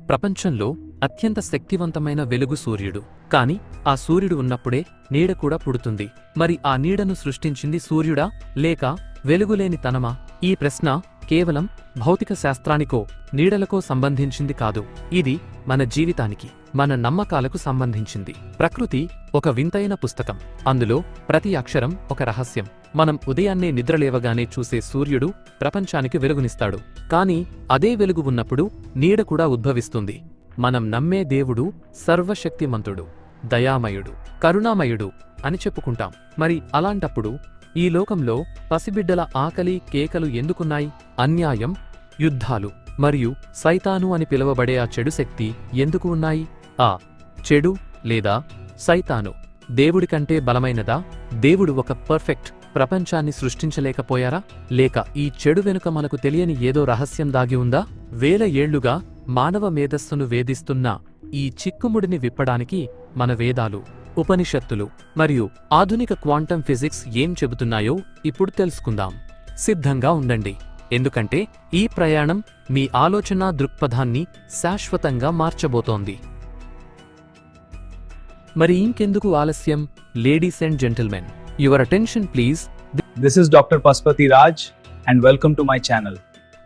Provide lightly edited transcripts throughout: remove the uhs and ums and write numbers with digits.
ప్రపంచంలో అత్యంత శక్తివంతమైన వెలుగు సూర్యుడు. కాని ఆ సూర్యుడు ఉన్నప్పుడే నీడ కూడా పుడుతుంది. మరి ఆ నీడను సృష్టించింది సూర్యుడా లేక వెలుగులేని తనమా? ఈ ప్రశ్న కేవలం భౌతిక శాస్త్రానికో నీడలకో సంబంధించింది కాదు. ఇది మన జీవితానికి, మన నమ్మకాలకు సంబంధించింది. ప్రకృతి ఒక వింతైన పుస్తకం. అందులో ప్రతి అక్షరం ఒక రహస్యం. మనం ఉదయాన్నే నిద్రలేవగానే చూసే సూర్యుడు ప్రపంచానికి వెలుగునిస్తాడు. కాని అదే వెలుగు ఉన్నప్పుడు నీడ కూడా ఉద్భవిస్తుంది. మనం నమ్మే దేవుడు సర్వశక్తిమంతుడు, దయామయుడు, కరుణామయుడు అని చెప్పుకుంటాం. మరి అలాంటప్పుడు ఈ లోకంలో పసిబిడ్డల ఆకలి కేకలు ఎందుకున్నాయి? అన్యాయం, యుద్ధాలు మరియు సైతాను అని పిలువబడే ఆ చెడు శక్తి ఎందుకు ఉన్నాయి? ఆ చెడు లేదా సైతాను దేవుడికంటే బలమైనదా? దేవుడు ఒక పర్ఫెక్ట్ ప్రపంచాన్ని సృష్టించలేకపోయారా? లేక ఈ చెడు వెనుక మనకు తెలియని ఏదో రహస్యం దాగి ఉందా? వేల ఏళ్లుగా మానవ మేధస్సును వేధిస్తున్న ఈ చిక్కుముడిని విప్పడానికి మన వేదాలు, ఉపనిషత్తులు మరియు ఆధునిక క్వాంటం ఫిజిక్స్ ఏం చెబుతున్నాయో ఇప్పుడు తెలుసుకుందాం. సిద్ధంగా ఉండండి, ఎందుకంటే ఈ ప్రయాణం మీ ఆలోచనా దృక్పథాన్ని శాశ్వతంగా మార్చబోతోంది. మరి ఇంకెందుకు ఆలస్యం? Ladies and gentlemen, your attention please. This is Dr. Paspati Raj and welcome to my channel.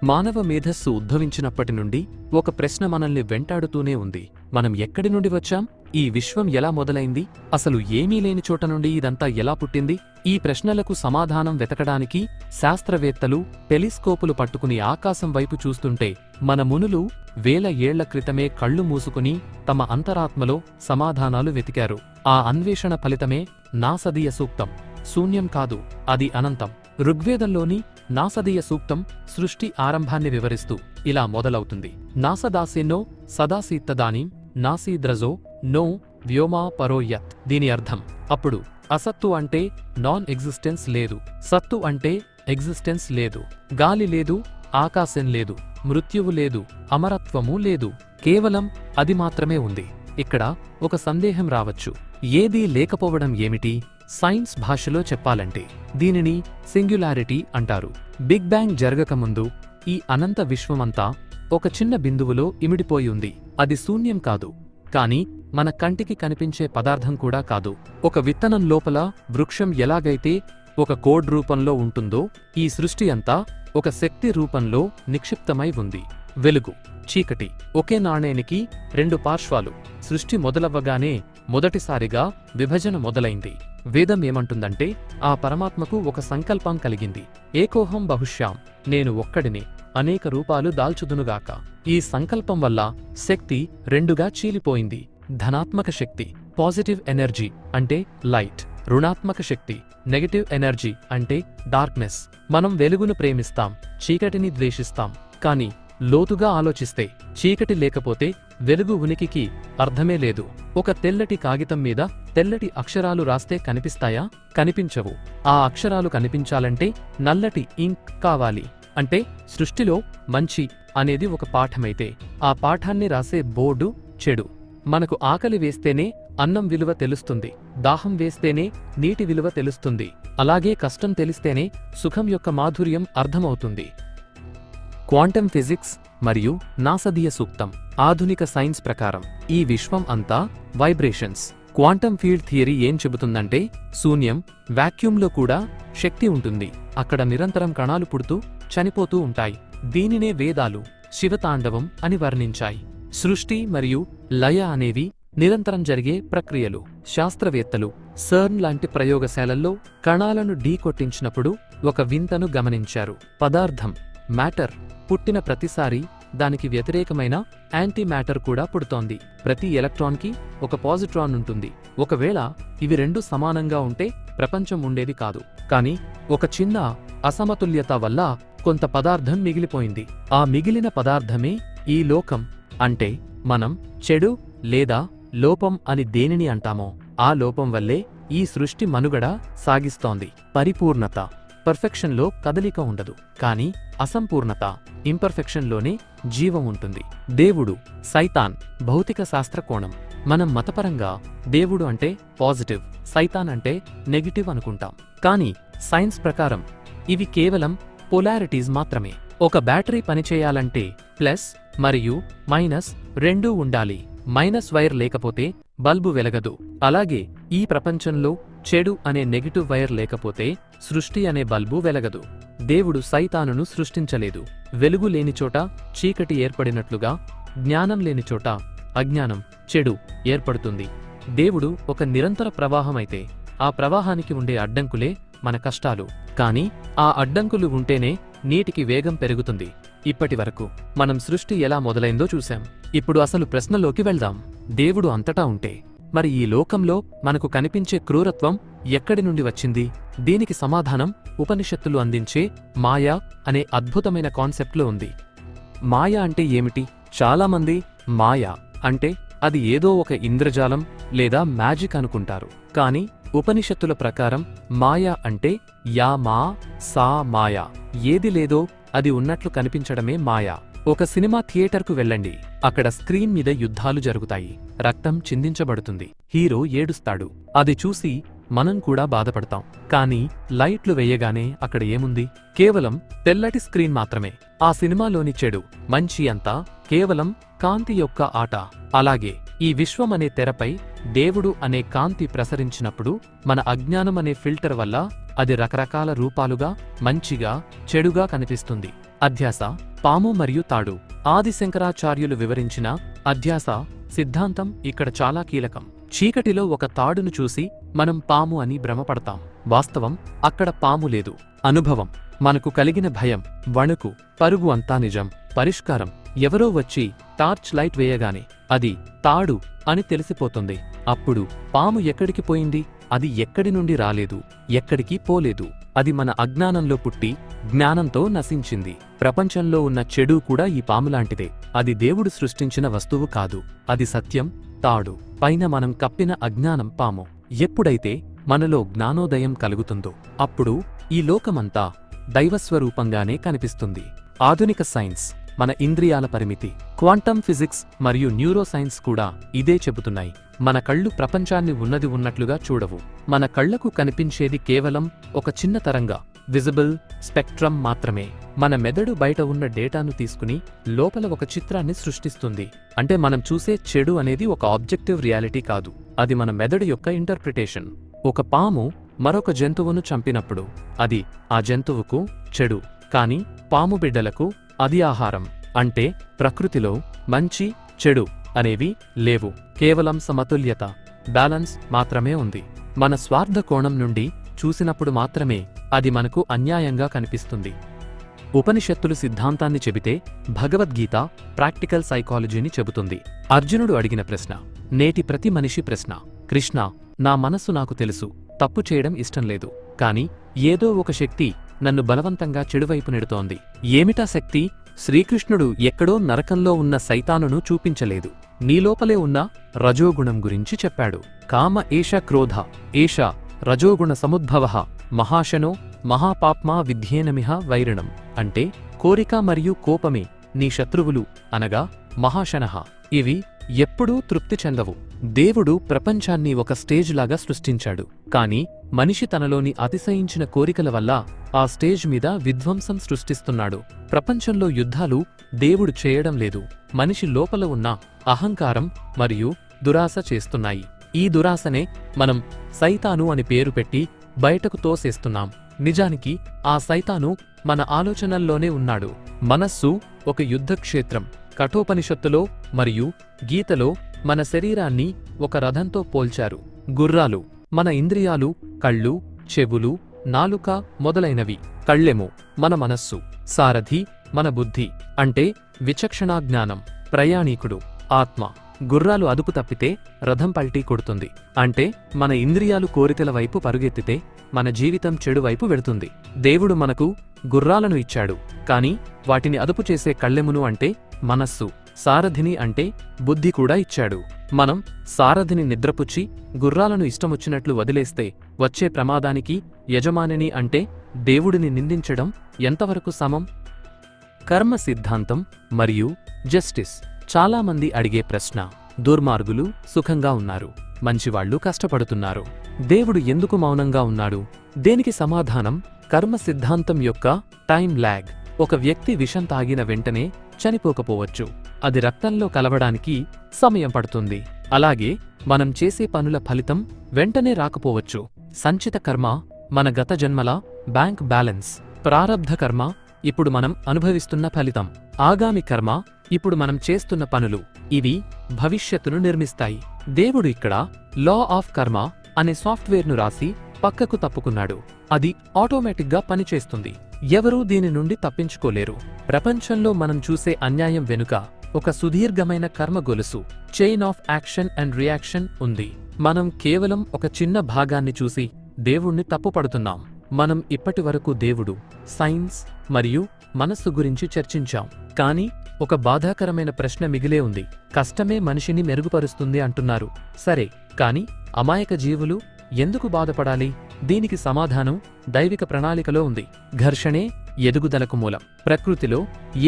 మానవ మేధస్సు ఉద్భవించినప్పటి నుండి ఒక ప్రశ్న మనల్ని వెంటాడుతూనే ఉంది. మనం ఎక్కడి నుండి వచ్చాం? ఈ విశ్వం ఎలా మొదలైంది? అసలు ఏమీ లేని చోట నుండి ఇదంతా ఎలా పుట్టింది? ఈ ప్రశ్నలకు సమాధానం వెతకడానికి శాస్త్రవేత్తలు టెలిస్కోపులు పట్టుకుని ఆకాశం వైపు చూస్తుంటే మన మునులు వేల ఏళ్ల క్రితమే కళ్ళు మూసుకుని తమ అంతరాత్మలో సమాధానాలు వెతికారు. ఆ అన్వేషణ ఫలితమే నాసదీయ సూక్తం. శూన్యం కాదు, అది అనంతం. ఋగ్వేదంలోని నాసదీయ సూక్తం సృష్టి ఆరంభాన్ని వివరిస్తూ ఇలా మొదలవుతుంది. నాసదాసేనో సదాసీత్తదానీం నాసీద్రజో నో వ్యోమా పరోయత్. దీని అర్థం, అప్పుడు అసత్తు అంటే నాన్ ఎగ్జిస్టెన్స్ లేదు, సత్తు అంటే ఎగ్జిస్టెన్స్ లేదు, గాలి లేదు, ఆకాశం లేదు, మృత్యువు లేదు, అమరత్వము లేదు, కేవలం అది మాత్రమే ఉంది. ఇక్కడ ఒక సందేహం రావచ్చు, ఏదీ లేకపోవడం ఏమిటి? సైన్స్ భాషలో చెప్పాలంటే దీనిని సింగ్యులారిటీ అంటారు. బిగ్ బ్యాంగ్ జరగకముందు ఈ అనంత విశ్వమంతా ఒక చిన్న బిందువులో ఇమిడిపోయి ఉంది. అది శూన్యం కాదు, కాని మన కంటికి కనిపించే పదార్థం కూడా కాదు. ఒక విత్తనం లోపల వృక్షం ఎలాగైతే ఒక కోడ్ రూపంలో ఉంటుందో, ఈ సృష్టి అంతా ఒక శక్తి రూపంలో నిక్షిప్తమై ఉంది. వెలుగు, చీకటి ఒకే నాణేనికి రెండు పార్శ్వాలు. సృష్టి మొదలవ్వగానే మొదటిసారిగా విభజన మొదలైంది. వేదం ఏమంటుందంటే, ఆ పరమాత్మకు ఒక సంకల్పం కలిగింది. ఏకోహం బహుశ్యాం, నేను ఒక్కడిని అనేక రూపాలు దాల్చుదునుగాక. ఈ సంకల్పం వల్ల శక్తి రెండుగా చీలిపోయింది. ధనాత్మక శక్తి, పాజిటివ్ ఎనర్జీ అంటే లైట్, రుణాత్మక శక్తి, నెగటివ్ ఎనర్జీ అంటే డార్క్నెస్. మనం వెలుగును ప్రేమిస్తాం, చీకటిని ద్వేషిస్తాం. కాని లోతుగా ఆలోచిస్తే చీకటి లేకపోతే వెలుగు ఉనికికి అర్థమే లేదు. ఒక తెల్లటి కాగితం మీద తెల్లటి అక్షరాలు రాస్తే కనిపిస్తాయా? కనిపించవు. ఆ అక్షరాలు కనిపించాలంటే నల్లటి ఇంక్ కావాలి. అంటే సృష్టిలో మంచి అనేది ఒక పాఠమైతే ఆ పాఠాన్ని రాసే బోర్డు చెడు. మనకు ఆకలి వేస్తేనే అన్నం విలువ తెలుస్తుంది, దాహం వేస్తేనే నీటి విలువ తెలుస్తుంది. అలాగే కష్టం తెలిస్తేనే సుఖం యొక్క మాధుర్యం అర్థమవుతుంది. క్వాంటం ఫిజిక్స్ మరియు నాసదీయ సూక్తం. ఆధునిక సైన్స్ ప్రకారం ఈ విశ్వం అంతా వైబ్రేషన్స్. క్వాంటం ఫీల్డ్ థియరీ ఏం చెబుతుందంటే, శూన్యం, వాక్యూమ్లో కూడా శక్తి ఉంటుంది. అక్కడ నిరంతరం కణాలు పుడుతూ చనిపోతూ ఉంటాయి. దీనినే వేదాలు శివతాండవం అని వర్ణించాయి. సృష్టి మరియు లయ అనేవి నిరంతరం జరిగే ప్రక్రియలు. శాస్త్రవేత్తలు సర్న్ లాంటి ప్రయోగశాలల్లో కణాలను ఢీకొట్టించినప్పుడు ఒక వింతను గమనించారు. పదార్థం, మ్యాటర్ పుట్టిన ప్రతిసారి దానికి వ్యతిరేకమైన యాంటీ మ్యాటర్ కూడా పుడుతోంది. ప్రతి ఎలక్ట్రాన్కి ఒక పాజిట్రాన్ ఉంటుంది. ఒకవేళ ఇవి రెండు సమానంగా ఉంటే ప్రపంచం ఉండేది కాదు. కాని ఒక చిన్న అసమతుల్యత వల్ల కొంత పదార్థం మిగిలిపోయింది. ఆ మిగిలిన పదార్థమే ఈ లోకం. అంటే మనం చెడు లేదా లోపం అని దేనిని అంటామో ఆ లోపం వల్లే ఈ సృష్టి మనుగడ సాగిస్తోంది. పరిపూర్ణత, పర్ఫెక్షన్లో కదలిక ఉండదు. కాని అసంపూర్ణత, ఇంపర్ఫెక్షన్లోనే జీవం ఉంటుంది. దేవుడు, సైతాన్ భౌతిక శాస్త్ర కోణం. మనం మతపరంగా దేవుడు అంటే పాజిటివ్, సైతాన్ అంటే నెగిటివ్ అనుకుంటాం. కానీ సైన్స్ ప్రకారం ఇవి కేవలం పొలారిటీస్ మాత్రమే. ఒక బ్యాటరీ పనిచేయాలంటే ప్లస్ మరియు మైనస్ రెండూ ఉండాలి. మైనస్ వైర్ లేకపోతే బల్బు వెలగదు. అలాగే ఈ ప్రపంచంలో చెడు అనే నెగిటివ్ వైర్ లేకపోతే సృష్టి అనే బల్బు వెలగదు. దేవుడు సైతానును సృష్టించలేదు. వెలుగు లేనిచోట చీకటి ఏర్పడినట్లుగా జ్ఞానం లేనిచోట అజ్ఞానం, చెడు ఏర్పడుతుంది. దేవుడు ఒక నిరంతర ప్రవాహమైతే ఆ ప్రవాహానికి ఉండే అడ్డంకులే మన కష్టాలు. కాని ఆ అడ్డంకులు ఉంటేనే నీటికి వేగం పెరుగుతుంది. ఇప్పటివరకు మనం సృష్టి ఎలా మొదలైందో చూశాం. ఇప్పుడు అసలు ప్రశ్నలోకి వెళ్దాం. దేవుడు అంతటా ఉంటే మరి ఈ లోకంలో మనకు కనిపించే క్రూరత్వం ఎక్కడి నుండి వచ్చింది? దీనికి సమాధానం ఉపనిషత్తులు అందించే మాయా అనే అద్భుతమైన కాన్సెప్ట్లో ఉంది. మాయ అంటే ఏమిటి? చాలామంది మాయ అంటే అది ఏదో ఒక ఇంద్రజాలం లేదా మ్యాజిక్ అనుకుంటారు. కాని ఉపనిషత్తుల ప్రకారం మాయ అంటే యా మా సా మాయ. ఏది లేదో అది ఉన్నట్లు కనిపించడమే మాయ. ఒక సినిమా థియేటర్కు వెళ్ళండి. అక్కడ స్క్రీన్ మీద యుద్ధాలు జరుగుతాయి. రక్తం చిందించబడుతుంది. హీరో ఏడుస్తాడు. అది చూసి మనం కూడా బాధపడతాం. కానీ లైట్లు వెయ్యగానే అక్కడ ఏముంది? కేవలం తెల్లటి స్క్రీన్ మాత్రమే. ఆ సినిమాలోని చెడు, మంచి అంతా కేవలం కాంతి యొక్క ఆట. అలాగే ఈ విశ్వం అనే తెరపై దేవుడు అనే కాంతి ప్రసరించినప్పుడు మన అజ్ఞానం అనే ఫిల్టర్ వల్ల అది రకరకాల రూపాలుగా, మంచిగా, చెడుగా కనిపిస్తుంది. అధ్యాస, పాము మరియు తాడు. ఆది శంకరాచార్యులు వివరించిన అధ్యాస సిద్ధాంతం ఇక్కడ చాలా కీలకం. చీకటిలో ఒక తాడును చూసి మనం పాము అని భ్రమపడతాం. వాస్తవం అక్కడ పాము లేదు. అనుభవం, మనకు కలిగిన భయం, వణుకు, పరుగు అంతా నిజం. పరిష్కారం, ఎవరో వచ్చి టార్చ్ లైట్ వేయగానే అది తాడు అని తెలిసిపోతుంది. అప్పుడు పాము ఎక్కడికి పోయింది? అది ఎక్కడి నుండి రాలేదు, ఎక్కడికి పోలేదు. అది మన అజ్ఞానంలో పుట్టి జ్ఞానంతో నశించింది. ప్రపంచంలో ఉన్న చెడు కూడా ఈ పాములాంటిదే. అది దేవుడు సృష్టించిన వస్తువు కాదు. అది సత్యం, తాడు. పైన మనం కప్పిన అజ్ఞానం పాము. ఎప్పుడైతే మనలో జ్ఞానోదయం కలుగుతుందో అప్పుడు ఈ లోకమంతా దైవస్వరూపంగానే కనిపిస్తుంది. ఆధునిక సైన్స్, మన ఇంద్రియాల పరిమితి, క్వాంటమ్ ఫిజిక్స్ మరియు న్యూరో సైన్స్ కూడా ఇదే చెబుతున్నాయి. మన కళ్ళు ప్రపంచాన్ని ఉన్నది ఉన్నట్లుగా చూడవు. మన కళ్లకు కనిపించేది కేవలం ఒక చిన్న తరంగ, విజిబుల్ స్పెక్ట్రమ్ మాత్రమే. మన మెదడు బయట ఉన్న డేటాను తీసుకుని లోపల ఒక చిత్రాన్ని సృష్టిస్తుంది. అంటే మనం చూసే చెడు అనేది ఒక ఆబ్జెక్టివ్ రియాలిటీ కాదు. అది మన మెదడు యొక్క ఇంటర్ప్రిటేషన్. ఒక పాము మరొక జంతువును చంపినప్పుడు అది ఆ జంతువుకు చెడు. కాని పాము బిడ్డలకు అది ఆహారం. అంటే ప్రకృతిలో మంచి, చెడు అనేవి లేవు. కేవలం సమతుల్యత, బ్యాలెన్స్ మాత్రమే ఉంది. మన స్వార్థ కోణం నుండి చూసినప్పుడు మాత్రమే అది మనకు అన్యాయంగా కనిపిస్తుంది. ఉపనిషత్తులు సిద్ధాంతాన్ని చెబితే భగవద్గీత ప్రాక్టికల్ సైకాలజీని చెబుతుంది. అర్జునుడు అడిగిన ప్రశ్న నేటి ప్రతి మనిషి ప్రశ్న. కృష్ణ, నా మనస్సు నాకు తెలుసు, తప్పు చేయడం ఇష్టం లేదు. కాని ఏదో ఒక శక్తి నన్ను బలవంతంగా చెడువైపు నెడుతోంది. ఏమిటా శక్తి? శ్రీకృష్ణుడు ఎక్కడో నరకంలో ఉన్న సైతానును చూపించలేదు. నీలోపలే ఉన్న రజోగుణం గురించి చెప్పాడు. కామ ఏష క్రోధ ఏష రజోగుణ సముద్భవః మహాశనో మహాపాప్మా విధ్యేనమిహ వైరిణం. అంటే కోరిక మరియు కోపమే నీ శత్రువులు అనగా మహాశనః. ఇవి ఎప్పుడూ తృప్తి చెందవు. దేవుడు ప్రపంచాన్ని ఒక స్టేజ్ లాగా సృష్టించాడు. కాని మనిషి తనలోని అతిశయించిన కోరికల వల్ల ఆ స్టేజ్ మీద విధ్వంసం సృష్టిస్తున్నాడు. ప్రపంచంలో యుద్ధాలు దేవుడు చేయడం లేదు. మనిషి లోపల ఉన్న అహంకారం మరియు దురాశ చేస్తున్నాయి. ఈ దురాశనే మనం సైతాను అని పేరు పెట్టి బయటకు తోసేస్తున్నాం. నిజానికి ఆ సైతాను మన ఆలోచనల్లోనే ఉన్నాడు. మనస్సు ఒక యుద్ధక్షేత్రం. కఠోపనిషత్తులో మరియు గీతలో మన శరీరాన్ని ఒక రథంతో పోల్చారు. గుర్రాలు మన ఇంద్రియాలు, కళ్ళు, చెవులు, నాలుక మొదలైనవి. కళ్ళెము మన మనస్సు, సారథి మన బుద్ధి అంటే విచక్షణాజ్ఞానం, ప్రయాణీకుడు ఆత్మ. గుర్రాలు అదుపు తప్పితే రథం పల్టీ కొడుతుంది. అంటే మన ఇంద్రియాలు కోరికల వైపు పరుగెత్తితే మన జీవితం చెడు వైపు వెడుతుంది. దేవుడు మనకు గుర్రాలను ఇచ్చాడు. కాని వాటిని అదుపు చేసే కళ్ళెమును అంటే మనస్సు, సారథిని అంటే బుద్ధి కూడా ఇచ్చాడు. మనం సారథిని నిద్రపుచ్చి గుర్రాలను ఇష్టమొచ్చినట్లు వదిలేస్తే వచ్చే ప్రమాదానికి యజమానిని అంటే దేవుడిని నిందించడం ఎంతవరకు సమం? కర్మ సిద్ధాంతం మరియు జస్టిస్. చాలామంది అడిగే ప్రశ్న, దుర్మార్గులు సుఖంగా ఉన్నారు, మంచివాళ్లు కష్టపడుతున్నారు, దేవుడు ఎందుకు మౌనంగా ఉన్నాడు? దేనికి సమాధానం కర్మ సిద్ధాంతం యొక్క టైం ల్యాగ్. ఒక వ్యక్తి విషం తాగిన వెంటనే చనిపోకపోవచ్చు. అది రక్తంలో కలవడానికి సమయం పడుతుంది. అలాగే మనం చేసే పనుల ఫలితం వెంటనే రాకపోవచ్చు. సంచిత కర్మ మన గత జన్మల బ్యాంక్ బ్యాలెన్స్. ప్రారబ్ధ కర్మ ఇప్పుడు మనం అనుభవిస్తున్న ఫలితం. ఆగామి కర్మ ఇప్పుడు మనం చేస్తున్న పనులు. ఇవి భవిష్యత్తును నిర్మిస్తాయి. దేవుడు ఇక్కడ లా ఆఫ్ కర్మ అనే సాఫ్ట్వేర్ను రాసి పక్కకు తప్పుకున్నాడు. అది ఆటోమేటిక్గా పనిచేస్తుంది. ఎవరూ దీని నుండి తప్పించుకోలేరు. ప్రపంచంలో మనం చూసే అన్యాయం వెనుక ఒక సుదీర్ఘమైన కర్మ గొలుసు, chain of action and reaction ఉంది. మనం కేవలం ఒక చిన్న భాగాన్ని చూసి దేవుణ్ణి తప్పుపడుతున్నాం. మనం ఇప్పటివరకు దేవుడు, సైన్స్ మరియు మనస్సు గురించి చర్చించాం. కానీ ఒక బాధాకరమైన ప్రశ్న మిగిలే ఉంది. కష్టమే మనిషిని మెరుగుపరుస్తుంది అంటున్నారు. సరే, కాని అమాయక జీవులు ఎందుకు బాధపడాలి? దీనికి సమాధానం దైవిక ప్రణాళికలో ఉంది. ఘర్షణే ఎదుగుదలకు మూలం. ప్రకృతిలో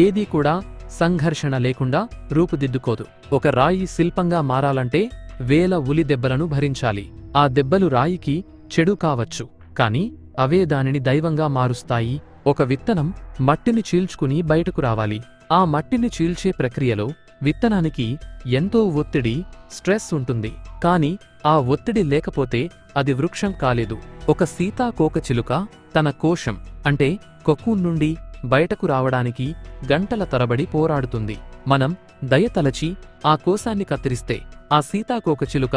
ఏదీ కూడా సంఘర్షణ లేకుండా రూపుదిద్దుకోదు. ఒక రాయి శిల్పంగా మారాలంటే వేల ఉలి దెబ్బలను భరించాలి. ఆ దెబ్బలు రాయికి చెడు కావచ్చు, కాని అవే దానిని దైవంగా మారుస్తాయి. ఒక విత్తనం మట్టిని చీల్చుకుని బయటకు రావాలి. ఆ మట్టిని చీల్చే ప్రక్రియలో విత్తనానికి ఎంతో ఒత్తిడి, స్ట్రెస్ ఉంటుంది. కాని ఆ ఒత్తిడి లేకపోతే అది వృక్షం కాలేదు. ఒక సీతాకోకచిలుక తన కోశం అంటే కొక్కూన్ నుండి బయటకు రావడానికి గంటల తరబడి పోరాడుతుంది. మనం దయతలచి ఆ కోశాన్ని కత్తిరిస్తే ఆ సీతాకోకచిలుక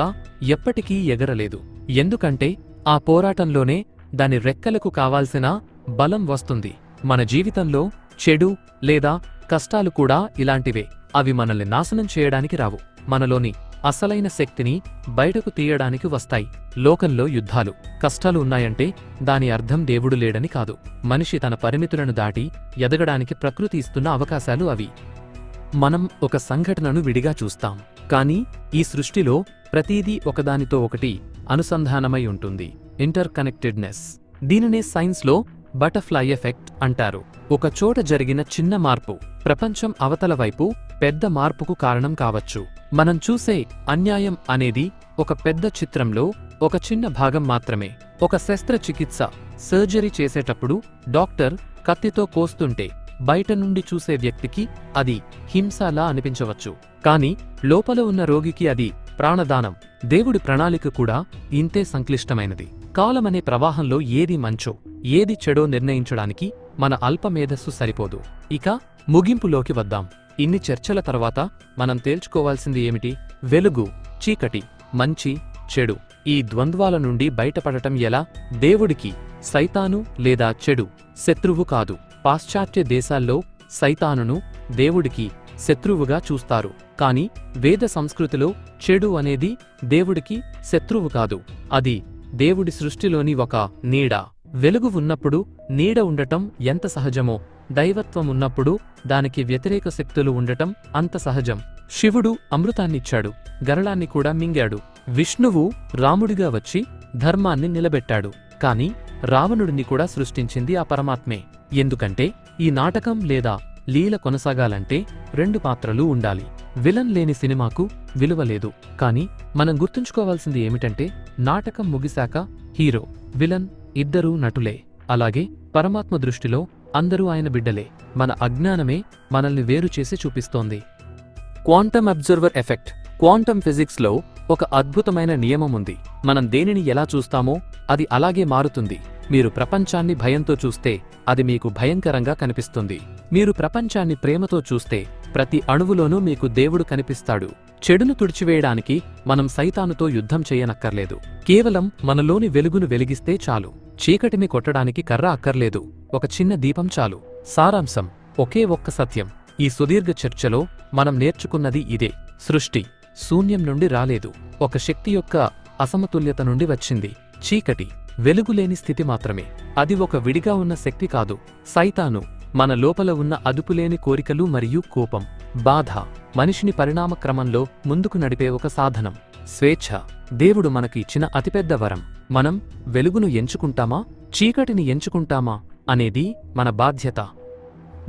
ఎప్పటికీ ఎగరలేదు. ఎందుకంటే ఆ పోరాటంలోనే దాని రెక్కలకు కావాల్సిన బలం వస్తుంది. మన జీవితంలో చెడు లేదా కష్టాలు కూడా ఇలాంటివే. అవి మనల్ని నాశనం చేయడానికి రావు. మనలోని అసలైన శక్తిని బయటకు తీయడానికి వస్తాయి. లోకంలో యుద్ధాలు, కష్టాలు ఉన్నాయంటే దాని అర్థం దేవుడు లేడని కాదు. మనిషి తన పరిమితులను దాటి ఎదగడానికి ప్రకృతి ఇస్తున్న అవకాశాలు అవి. మనం ఒక సంఘటనను విడిగా చూస్తాం, కానీ ఈ సృష్టిలో ప్రతీదీ ఒకదానితో ఒకటి అనుసంధానమై ఉంటుంది. Inter connectedness. దీనినే సైన్స్లో బటర్ఫ్లై ఎఫెక్ట్ అంటారు. ఒక చోట జరిగిన చిన్న మార్పు ప్రపంచం అవతల వైపు పెద్ద మార్పుకు కారణం కావచ్చు. మనం చూసే అన్యాయం అనేది ఒక పెద్ద చిత్రంలో ఒక చిన్న భాగం మాత్రమే. ఒక శస్త్రచికిత్స సర్జరీ చేసేటప్పుడు డాక్టర్ కత్తితో కోస్తుంటే బయట నుండి చూసే వ్యక్తికి అది హింసలా అనిపించవచ్చు, కాని లోపల ఉన్న రోగికి అది ప్రాణదానం. దేవుడి ప్రణాళిక కూడా ఇంతే సంక్లిష్టమైనది. కాలమనే ప్రవాహంలో ఏది మంచో ఏది చెడో నిర్ణయించడానికి మన అల్పమేధస్సు సరిపోదు. ఇక ముగింపులోకి వద్దాం. ఇన్ని చర్చల తర్వాత మనం తేల్చుకోవాల్సింది ఏమిటి? వెలుగు, చీకటి, మంచి, చెడు, ఈ ద్వంద్వాల నుండి బయటపడటం ఎలా? దేవుడికి సైతాను లేదా చెడు శత్రువు కాదు. పాశ్చాత్య దేశాల్లో సైతానును దేవుడికి శత్రువుగా చూస్తారు. కాని వేద సంస్కృతిలో చెడు అనేది దేవుడికి శత్రువు కాదు. అది దేవుడి సృష్టిలోని ఒక నీడ. వెలుగు ఉన్నప్పుడు నీడ ఉండటం ఎంత సహజమో, దైవత్వం ఉన్నప్పుడు దానికి వ్యతిరేక శక్తులు ఉండటం అంత సహజం. శివుడు అమృతాన్నిచ్చాడు, గరళాన్ని కూడా మింగాడు. విష్ణువు రాముడిగా వచ్చి ధర్మాన్ని నిలబెట్టాడు. కాని రావణుడిని కూడా సృష్టించింది ఆ పరమాత్మే. ఎందుకంటే ఈ నాటకం లేదా లీల కొనసాగాలంటే రెండు పాత్రలు ఉండాలి. విలన్ లేని సినిమాకు విలువ లేదు. కాని మనం గుర్తుంచుకోవాల్సింది ఏమిటంటే నాటకం ముగిశాక హీరో, విలన్ ఇద్దరూ నటులే. అలాగే పరమాత్మ దృష్టిలో అందరూ ఆయన బిడ్డలే. మన అజ్ఞానమే మనల్ని వేరు చేసి చూపిస్తోంది. Quantum observer effect. క్వాంటమ్ ఫిజిక్స్లో ఒక అద్భుతమైన నియమం ఉంది. మనం దేనిని ఎలా చూస్తామో అది అలాగే మారుతుంది. మీరు ప్రపంచాన్ని భయంతో చూస్తే అది మీకు భయంకరంగా కనిపిస్తుంది. మీరు ప్రపంచాన్ని ప్రేమతో చూస్తే ప్రతి అణువులోనూ మీకు దేవుడు కనిపిస్తాడు. చెడును తుడిచివేయడానికి మనం సైతానుతో యుద్ధం చేయనక్కర్లేదు. కేవలం మనలోని వెలుగును వెలిగిస్తే చాలు. చీకటిని కొట్టడానికి కర్ర అక్కర్లేదు, ఒక చిన్న దీపం చాలు. సారాంశం ఒకే ఒక్క సత్యం. ఈ సుదీర్ఘ చర్చలో మనం నేర్చుకున్నది ఇదే. సృష్టి శూన్యం నుండి రాలేదు, ఒక శక్తి యొక్క అసమతుల్యత నుండి వచ్చింది. చీకటి వెలుగులేని స్థితి మాత్రమే. అది ఒక విడిగా ఉన్న శక్తి కాదు. సైతాను మన లోపల ఉన్న అదుపులేని కోరికలు మరియు కోపం, బాధ మనిషిని పరిణామ క్రమంలో ముందుకు నడిపే ఒక సాధనం. స్వేచ్ఛ దేవుడు మనకి ఇచ్చిన అతిపెద్ద వరం. మనం వెలుగును ఎంచుకుంటామా, చీకటిని ఎంచుకుంటామా అనేది మన బాధ్యత.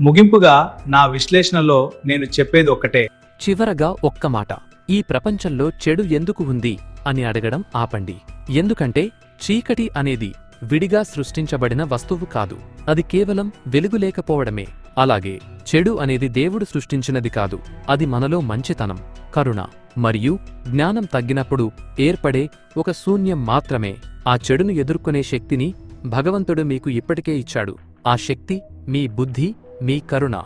ముగింపుగా నా విశ్లేషణలో నేను చెప్పేది ఒక్కటే. చివరగా ఒక్క మాట. ఈ ప్రపంచంలో చెడు ఎందుకు ఉంది అని అడగడం ఆపండి. ఎందుకంటే చీకటి అనేది విడిగా సృష్టించబడిన వస్తువు కాదు. అది కేవలం వెలుగు లేకపోవడమే. అలాగే చెడు అనేది దేవుడు సృష్టించినది కాదు, అది మనలో మంచితనం, కరుణ మరియు జ్ఞానం తగ్గినప్పుడు ఏర్పడే ఒక శూన్యం మాత్రమే. ఆ చెడును ఎదుర్కొనే శక్తిని భగవంతుడు మీకు ఇప్పటికే ఇచ్చాడు. ఆ శక్తి మీ బుద్ధి, మీ కరుణ.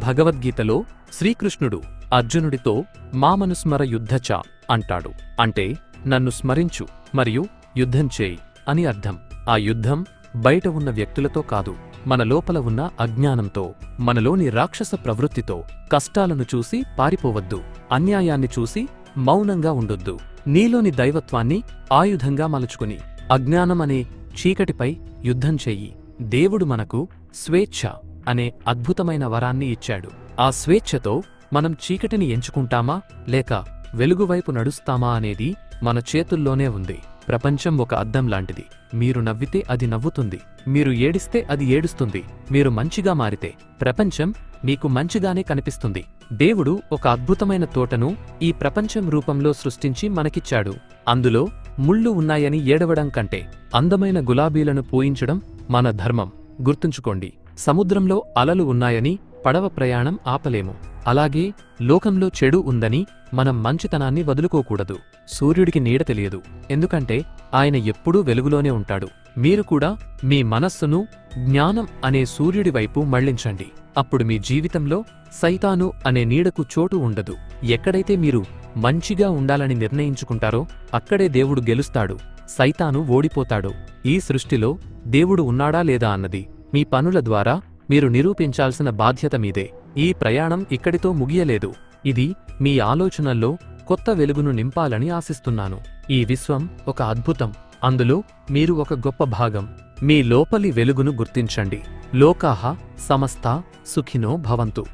భగవద్గీతలో శ్రీకృష్ణుడు అర్జునుడితో మామనుస్మర యుద్ధచ అంటాడు. అంటే నన్ను స్మరించు మరియు యుద్ధం చేయి అని అర్థం. ఆ యుద్ధం బయట ఉన్న వ్యక్తులతో కాదు, మన లోపల ఉన్న అజ్ఞానంతో, మనలోని రాక్షస ప్రవృత్తితో. కష్టాలను చూసి పారిపోవద్దు, అన్యాయాన్ని చూసి మౌనంగా ఉండొద్దు. నీలోని దైవత్వాన్ని ఆయుధంగా మలుచుకుని అజ్ఞానం అనే చీకటిపై యుద్ధం చెయ్యి. దేవుడు మనకు స్వేచ్ఛ అనే అద్భుతమైన వరాన్ని ఇచ్చాడు. ఆ స్వేచ్ఛతో మనం చీకటిని ఎంచుకుంటామా లేక వెలుగువైపు నడుస్తామా అనేది మన చేతుల్లోనే ఉంది. ప్రపంచం ఒక అద్దం లాంటిది. మీరు నవ్వితే అది నవ్వుతుంది, మీరు ఏడిస్తే అది ఏడుస్తుంది. మీరు మంచిగా మారితే ప్రపంచం మీకు మంచిగానే కనిపిస్తుంది. దేవుడు ఒక అద్భుతమైన తోటను ఈ ప్రపంచం రూపంలో సృష్టించి మనకిచ్చాడు. అందులో ముళ్ళు ఉన్నాయని ఏడవడం కంటే అందమైన గులాబీలను పూయించడం మన ధర్మం. గుర్తుంచుకోండి, సముద్రంలో అలలు ఉన్నాయని పడవ ప్రయాణం ఆపలేము. అలాగే లోకంలో చెడు ఉందని మనం మంచితనాన్ని వదులుకోకూడదు. సూర్యుడికి నీడ తెలియదు, ఎందుకంటే ఆయన ఎప్పుడూ వెలుగులోనే ఉంటాడు. మీరు కూడా మీ మనస్సును జ్ఞానం అనే సూర్యుడి వైపు మళ్లించండి. అప్పుడు మీ జీవితంలో సైతాను అనే నీడకు చోటు ఉండదు. ఎక్కడైతే మీరు మంచిగా ఉండాలని నిర్ణయించుకుంటారో అక్కడే దేవుడు గెలుస్తాడు, సైతాను ఓడిపోతాడు. ఈ సృష్టిలో దేవుడు ఉన్నాడా లేదా అన్నది మీ పనుల ద్వారా మీరు నిరూపించాల్సిన బాధ్యత మీదే. ఈ ప్రయాణం ఇక్కడితో ముగియలేదు. ఇది మీ ఆలోచనల్లో కొత్త వెలుగును నింపాలని ఆశిస్తున్నాను. ఈ విశ్వం ఒక అద్భుతం, అందులో మీరు ఒక గొప్ప భాగం. మీ లోపలి వెలుగును గుర్తించండి. లోకాః సమస్తా సుఖినో భవంతు.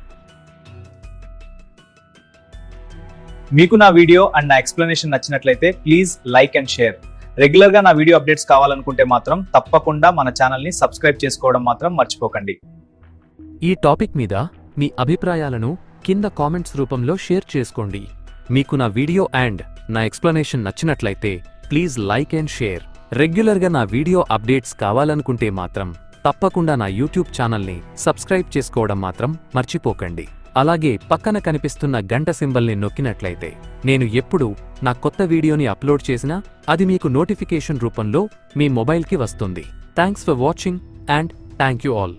మీకు నా వీడియో అండ్ నా ఎక్స్ప్లెనేషన్ నచ్చినట్లయితే please like and share. Regular గా నా వీడియో అప్డేట్స్ కావాలనుకుంటే మాత్రం తప్పకుండా మన ఛానల్ ని సబ్స్క్రైబ్ చేసుకోవడం మాత్రం మర్చిపోకండి. ఈ టాపిక్ మీద మీ అభిప్రాయాలను కింద కామెంట్స్ రూపంలో షేర్ చేసుకోండి. మీకు నా వీడియో అండ్ నా ఎక్స్ప్లెనేషన్ నచ్చినట్లయితే ప్లీజ్ లైక్ అండ్ షేర్. రెగ్యులర్గా నా వీడియో అప్డేట్స్ కావాలనుకుంటే మాత్రం తప్పకుండా నా యూట్యూబ్ ఛానల్ని సబ్స్క్రైబ్ చేసుకోవడం మాత్రం మర్చిపోకండి. అలాగే పక్కన కనిపిస్తున్న గంట సింబల్ని నొక్కినట్లయితే నేను ఎప్పుడు నా కొత్త వీడియోని అప్లోడ్ చేసినా అది మీకు నోటిఫికేషన్ రూపంలో మీ మొబైల్కి వస్తుంది. Thanks for watching and thank you all.